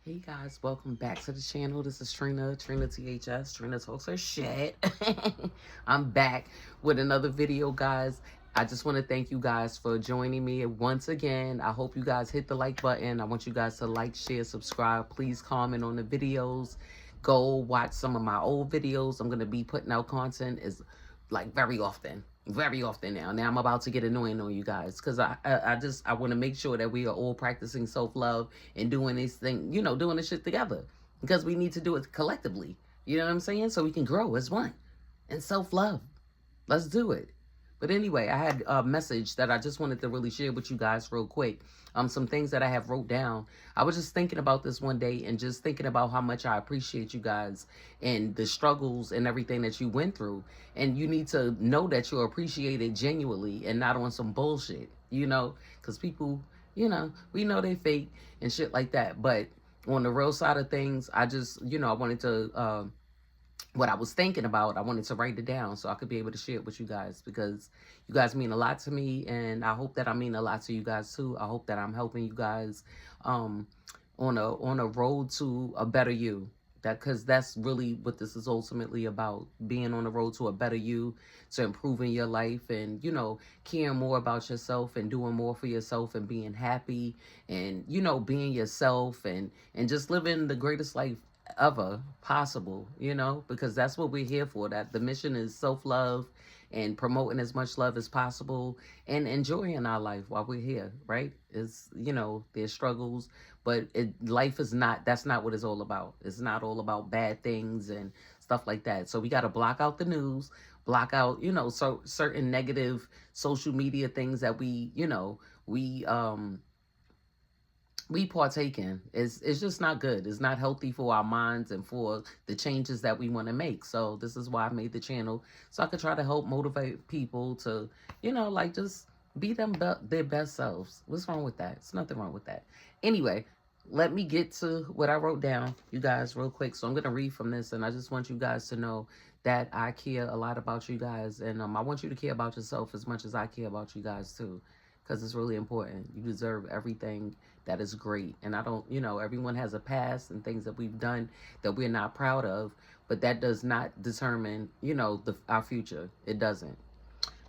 Hey guys, welcome back to the channel. This is Trina THS. Trina talks her shit. I'm back with another video, guys. I just want to thank you guys for joining me once again. I hope you guys hit the like button. I want you guys to like, share, subscribe. Please comment on the videos. Go watch some of my old videos. I'm going to be putting out content like very often now. I'm about to get annoying on you guys because I want to make sure that we are all practicing self-love and doing this thing, doing this shit together, because we need to do it collectively. You know what I'm saying? So we can grow as one and self-love. Let's do it. But anyway, I had a message that I just wanted to really share with you guys real quick. Some things that I have wrote down. I was just thinking about this one day and just thinking about how much I appreciate you guys and the struggles and everything that you went through. And you need to know that you're appreciated genuinely and not on some bullshit, because people, we know they fake and shit like that. But on the real side of things, I just, I wanted to, what I was thinking about, I wanted to write it down so I could be able to share it with you guys, because you guys mean a lot to me, and I hope that I mean a lot to you guys too. I hope that I'm helping you guys on a road to a better you. Because that's really what this is ultimately about, being on the road to a better you, to improving your life, and caring more about yourself and doing more for yourself and being happy, and being yourself, and just living the greatest life ever possible, because that's what we're here for. That the mission is self-love and promoting as much love as possible and enjoying our life while we're here, right? It's, there's struggles, but life is not, that's not what it's all about. It's not all about bad things and stuff like that. So we got to block out the news, block out, so certain negative social media things that we partake in. It's just not good. It's not healthy for our minds and for the changes that we want to make. So this is why I made the channel, so I could try to help motivate people to, just be their best selves. What's wrong with that? It's nothing wrong with that. Anyway, let me get to what I wrote down, you guys, real quick. So I'm going to read from this, and I just want you guys to know that I care a lot about you guys, and I want you to care about yourself as much as I care about you guys too, because it's really important. You deserve everything that is great. And I don't, everyone has a past and things that we've done that we're not proud of, but that does not determine, our future. It doesn't.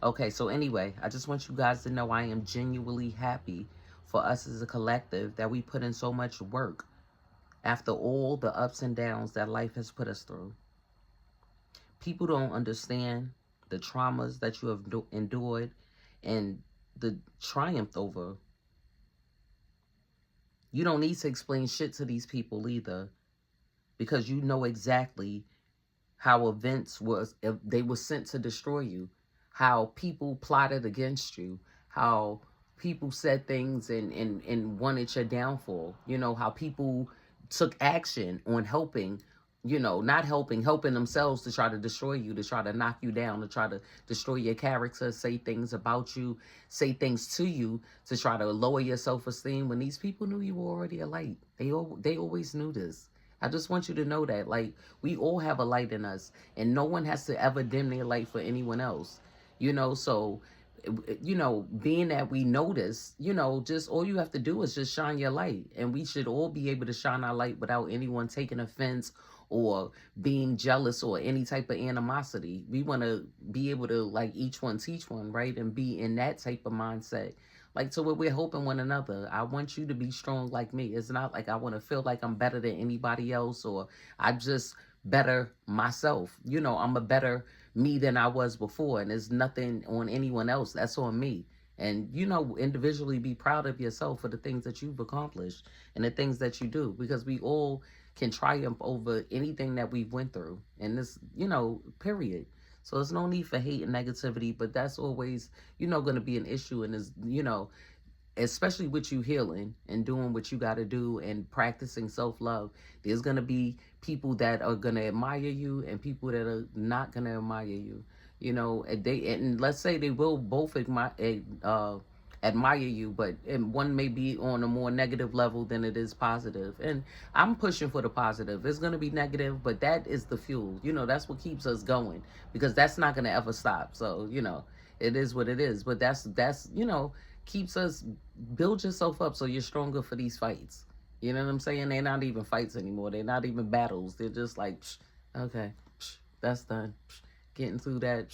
Okay, so anyway, I just want you guys to know I am genuinely happy for us as a collective, that we put in so much work after all the ups and downs that life has put us through. People don't understand the traumas that you have endured and the triumph over. You don't need to explain shit to these people either, because you know exactly how events was, if they were sent to destroy you, how people plotted against you, how people said things and wanted your downfall, how people took action on helping, not helping themselves to try to destroy you, to try to knock you down, to try to destroy your character, say things about you, say things to you to try to lower your self-esteem, when these people knew you were already a light. They always knew this. I just want you to know that, like, we all have a light in us, and no one has to ever dim their light for anyone else, so, being that we notice, just all you have to do is just shine your light, and we should all be able to shine our light without anyone taking offense or being jealous or any type of animosity. We want to be able to, like, each one teach one, right? And be in that type of mindset. Like, so we're helping one another. I want you to be strong like me. It's not like I want to feel like I'm better than anybody else, or I'm just better myself. I'm a better me than I was before, and there's nothing on anyone else. That's on me. And, individually be proud of yourself for the things that you've accomplished and the things that you do, because we all can triumph over anything that we've went through in this, period. So there's no need for hate and negativity, but that's always, going to be an issue. And is, especially with you healing and doing what you got to do and practicing self-love, there's going to be people that are going to admire you and people that are not going to admire you. And let's say they will both admire you, but one may be on a more negative level than it is positive. And I'm pushing for the positive. It's going to be negative, but that is the fuel. That's what keeps us going, because that's not going to ever stop. So, it is what it is. But that's keeps us, build yourself up so you're stronger for these fights. You know what I'm saying? They're not even fights anymore. They're not even battles. They're just like, psh, okay, psh, that's done. Psh, getting through that,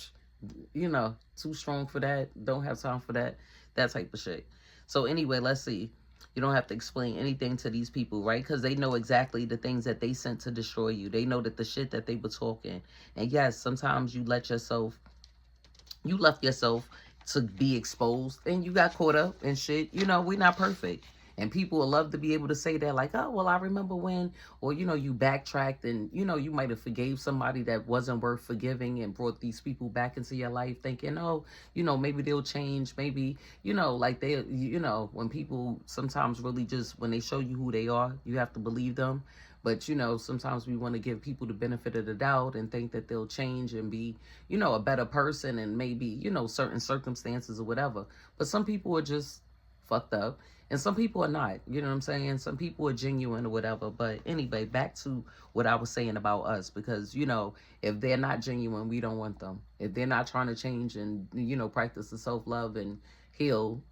psh, too strong for that. Don't have time for that. That type of shit. So anyway, let's see. You don't have to explain anything to these people, right? Because they know exactly the things that they sent to destroy you. They know that the shit that they were talking. And yes, sometimes you left yourself to be exposed and you got caught up and shit. We're not perfect. And people will love to be able to say that, like, oh, well, I remember when, or, you backtracked and, you might have forgave somebody that wasn't worth forgiving and brought these people back into your life thinking, oh, maybe they'll change. Maybe, like when people sometimes really just, when they show you who they are, you have to believe them. But, sometimes we want to give people the benefit of the doubt and think that they'll change and be, a better person and maybe, certain circumstances or whatever. But some people are just fucked up and some people are not. You know what I'm saying? Some people are genuine or whatever. But anyway, back to what I was saying about us, because, if they're not genuine, we don't want them. If they're not trying to change and, practice the self-love and heal,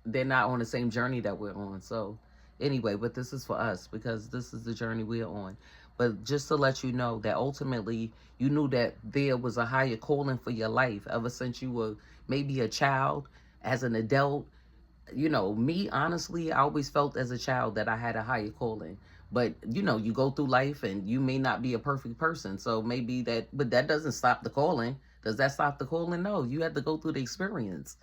they're not on the same journey that we're on. So anyway, but this is for us because this is the journey we're on. But just to let you know that ultimately you knew that there was a higher calling for your life ever since you were maybe a child. As an adult, me, honestly, I always felt as a child that I had a higher calling. But, you go through life and you may not be a perfect person. So maybe but that doesn't stop the calling. Does that stop the calling? No, you have to go through the experience.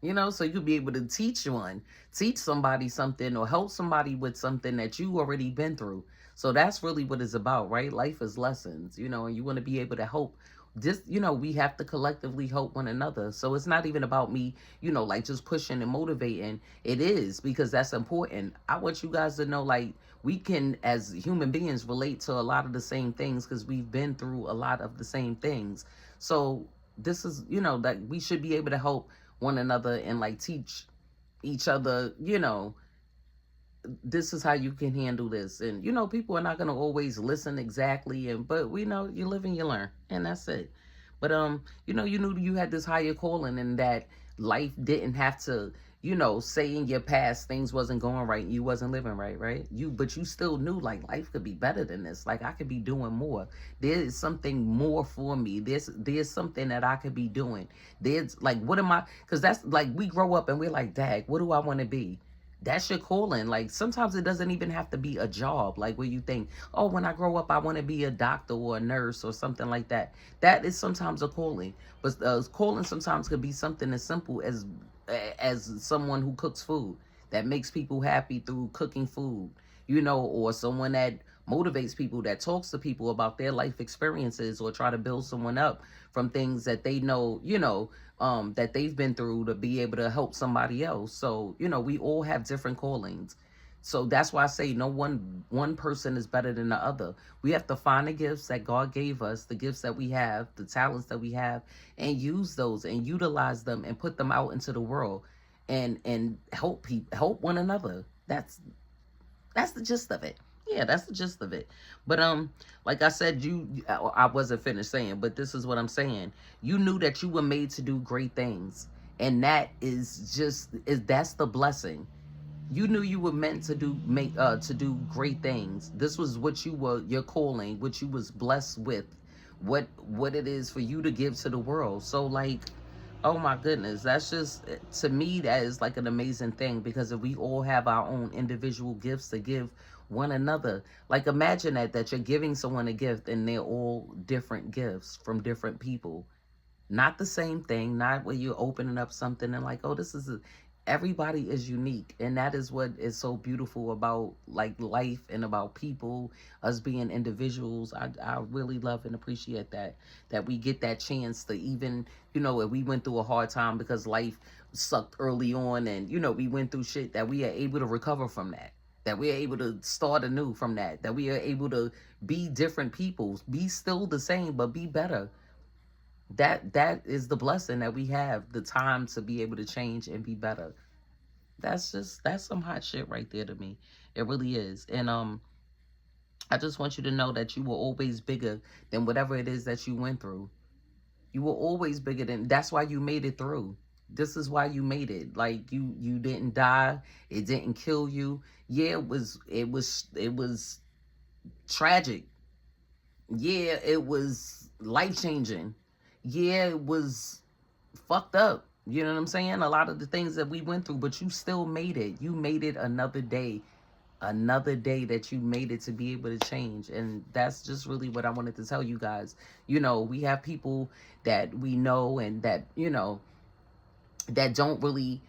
So you could be able to teach somebody something or help somebody with something that you already been through. So that's really what it's about, right? Life is lessons, and you want to be able to help this, we have to collectively help one another. So it's not even about me, like just pushing and motivating. It is because that's important. I want you guys to know, like, we can, as human beings, relate to a lot of the same things because we've been through a lot of the same things. So this is, that we should be able to help one another and like teach each other, this is how you can handle this. And people are not going to always listen exactly, but we know you live and you learn, and that's it. But you knew you had this higher calling and that life didn't have to, say in your past things wasn't going right, you wasn't living right. But you still knew like life could be better than this. Like I could be doing more. There is something more for me. There's something that I could be doing. There's like, what am I? Because that's like, we grow up and we're like, dag, what do I want to be? That's your calling. Like sometimes it doesn't even have to be a job, like where you think, oh, when I grow up I want to be a doctor or a nurse or something like that. That is sometimes a calling. But calling sometimes could be something as simple as someone who cooks food, that makes people happy through cooking food, or someone that motivates people, that talks to people about their life experiences or try to build someone up from things that they know, that they've been through to be able to help somebody else. So, we all have different callings. So that's why I say no one person is better than the other. We have to find the gifts that God gave us, the gifts that we have, the talents that we have, and use those and utilize them and put them out into the world and help people, help one another. That's the gist of it. Yeah, that's the gist of it. But like I said, I wasn't finished saying, but this is what I'm saying. You knew that you were made to do great things, and that's the blessing. You knew you were meant to do great things. This was what your calling, what you was blessed with, what it is for you to give to the world. So like, oh my goodness, that's just, to me, that is like an amazing thing, because if we all have our own individual gifts to give one another, like imagine that you're giving someone a gift and they're all different gifts from different people. Not the same thing, not where you're opening up something and like, oh, everybody is unique. And that is what is so beautiful about like life and about people, us being individuals. I really love and appreciate that we get that chance to, even, if we went through a hard time because life sucked early on and, we went through shit, that we are able to recover from that we are able to start anew from that we are able to be different people, be still the same, but be better. That is the blessing, that we have the time to be able to change and be better. That's some hot shit right there to me. It really is. And I just want you to know that you were always bigger than whatever it is that you went through. You were always bigger than, that's why you made it through. This is why you made it. Like, you didn't die. It didn't kill you. Yeah, it was tragic. Yeah, it was life-changing. Yeah, it was fucked up. You know what I'm saying? A lot of the things that we went through, but you still made it. You made it another day. Another day that you made it to be able to change. And that's just really what I wanted to tell you guys. You know, we have people that we know and that, you know, that don't really,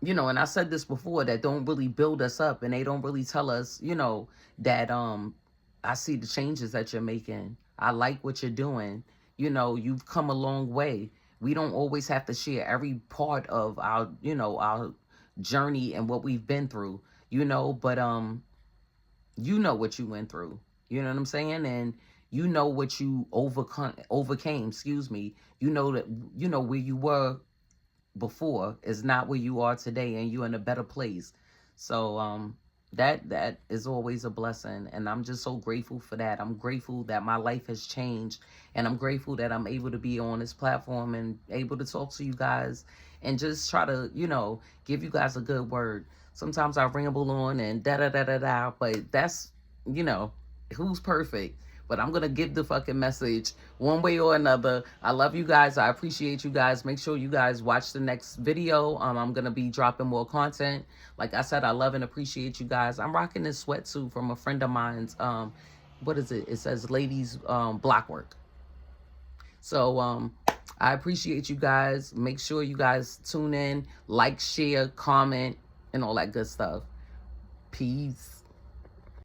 you know, and I said this before, that don't really build us up, and they don't really tell us, you know, that I see the changes that you're making. I like what you're doing. You know, you've come a long way. We don't always have to share every part of our, you know, our journey and what we've been through, you know, but you know what you went through. You know what I'm saying? And you know what you overcame, excuse me. You know that, you know, where you were before is not where you are today, and you're in a better place. So that is always a blessing, and I'm just so grateful for that. I'm grateful that my life has changed, and I'm grateful that I'm able to be on this platform and able to talk to you guys and just try to, you know, give you guys a good word. Sometimes I ramble on and da da da da da, but that's, you know, who's perfect? But I'm going to give the fucking message one way or another. I love you guys. I appreciate you guys. Make sure you guys watch the next video. I'm going to be dropping more content. Like I said, I love and appreciate you guys. I'm rocking this sweatsuit from a friend of mine's. What is it? It says Ladies Blockwork. So I appreciate you guys. Make sure you guys tune in, like, share, comment, and all that good stuff. Peace.